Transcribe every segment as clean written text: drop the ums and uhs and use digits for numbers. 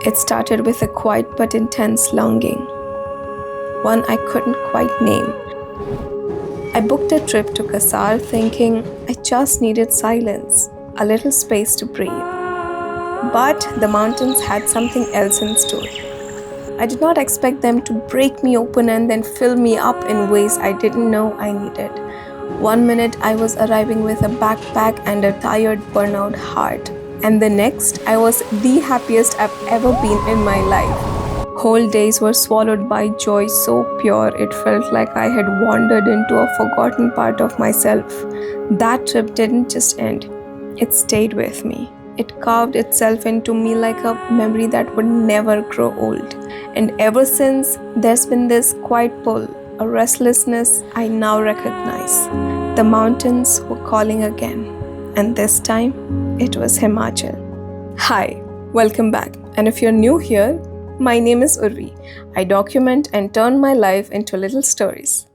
It started with a quiet but intense longing, one I couldn't quite name. I booked a trip to Kasar thinking I just needed silence, a little space to breathe. But the mountains had something else in store. I did not expect them to break me open and then fill me up in ways I didn't know I needed. One minute I was arriving with a backpack and a tired, burnout heart, and the next I was the happiest I've ever been in my life. Whole days were swallowed by joy so pure it felt like I had wandered into a forgotten part of myself. That trip didn't just end, it stayed with me. It carved itself into me like a memory that would never grow old. And ever since, there's been this quiet pull, a restlessness I now recognize. The mountains were calling again, and this time, it was Himachal. Hi, welcome back. And if you're new here, my name is Urvi. I document and turn my life into little stories.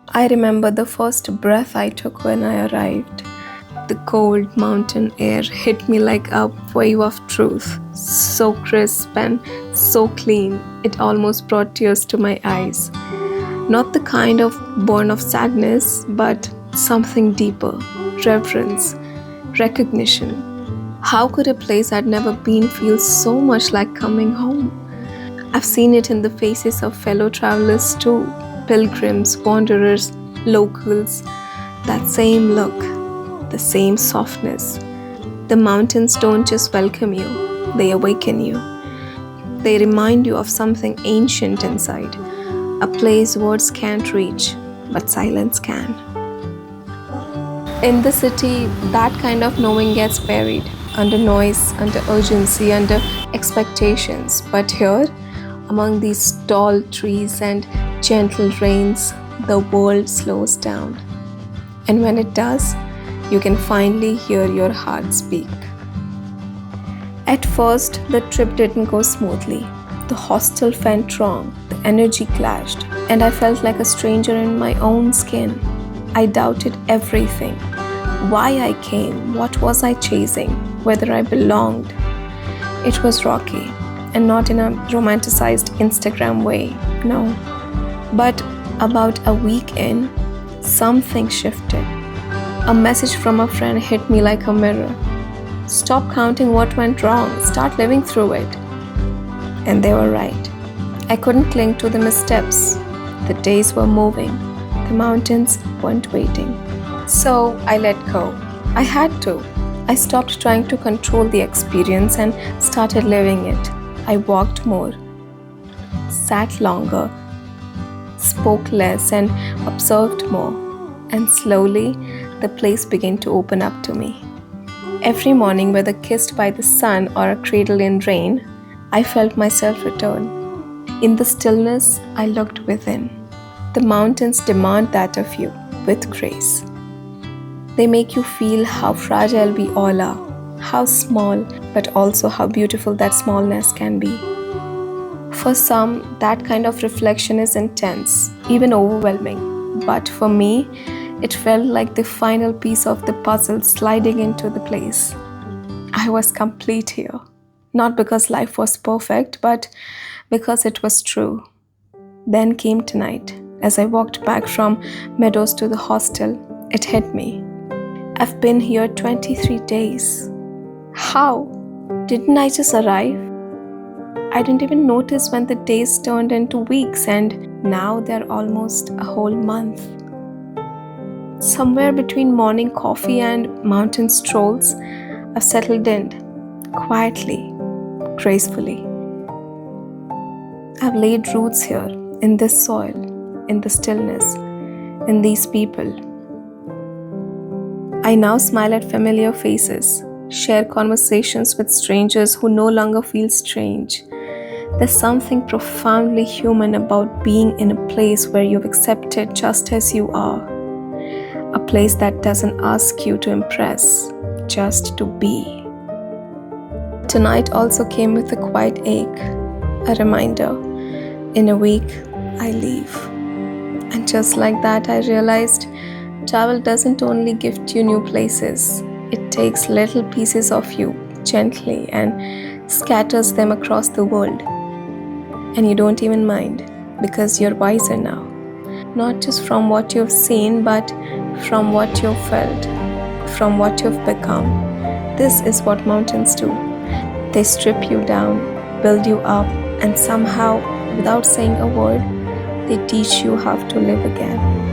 I remember the first breath I took when I arrived. The cold mountain air hit me like a wave of truth, so crisp and so clean, it almost brought tears to my eyes. Not the kind of born of sadness, but something deeper, reverence, recognition. How could a place I'd never been feel so much like coming home? I've seen it in the faces of fellow travelers too, pilgrims, wanderers, locals, that same look. The same softness. The mountains don't just welcome you, they awaken you. They remind you of something ancient inside, a place words can't reach, but silence can. In the city, that kind of knowing gets buried under noise, under urgency, under expectations. But here, among these tall trees and gentle rains, the world slows down. And when it does, you can finally hear your heart speak. At first, the trip didn't go smoothly. The hostel went wrong, the energy clashed, and I felt like a stranger in my own skin. I doubted everything. Why I came, what was I chasing, whether I belonged. It was rocky, and not in a romanticized Instagram way, no. But about a week in, something shifted. A message from a friend hit me like a mirror. Stop counting what went wrong, start living through it. And they were right. I couldn't cling to the missteps. The days were moving. The mountains weren't waiting. So I let go. I had to. I stopped trying to control the experience and started living it. I walked more, sat longer, spoke less, and observed more. And slowly, the place began to open up to me. Every morning, whether kissed by the sun or a cradle in rain, I felt myself return. In the stillness, I looked within. The mountains demand that of you with grace. They make you feel how fragile we all are, how small, but also how beautiful that smallness can be. For some, that kind of reflection is intense, even overwhelming. But for me, it felt like the final piece of the puzzle sliding into the place. I was complete here. Not because life was perfect, but because it was true. Then came tonight. As I walked back from Meadows to the hostel, it hit me. I've been here 23 days. How? Didn't I just arrive? I didn't even notice when the days turned into weeks, and now they're almost a whole month. Somewhere between morning coffee and mountain strolls, I've settled in, quietly, gracefully. I've laid roots here, in this soil, in the stillness, in these people. I now smile at familiar faces, share conversations with strangers who no longer feel strange. There's something profoundly human about being in a place where you've accepted just as you are. A place that doesn't ask you to impress, just to be. Tonight also came with a quiet ache, a reminder. In a week, I leave. And just like that, I realized travel doesn't only gift you new places, it takes little pieces of you, gently and scatters them across the world. And you don't even mind because you're wiser now. Not just from what you've seen, but from what you've felt, from what you've become. This is what mountains do. They strip you down, build you up, and somehow, without saying a word, they teach you how to live again.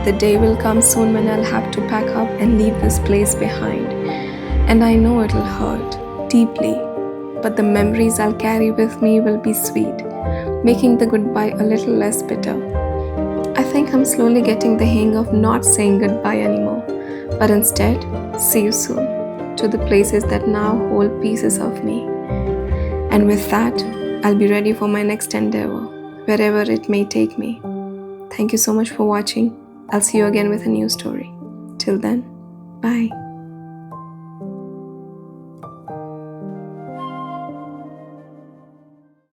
The day will come soon when I'll have to pack up and leave this place behind. And I know it'll hurt deeply, but the memories I'll carry with me will be sweet, making the goodbye a little less bitter. I think I'm slowly getting the hang of not saying goodbye anymore, but instead, see you soon to the places that now hold pieces of me. And with that, I'll be ready for my next endeavor, wherever it may take me. Thank you so much for watching. I'll see you again with a new story. Till then, bye.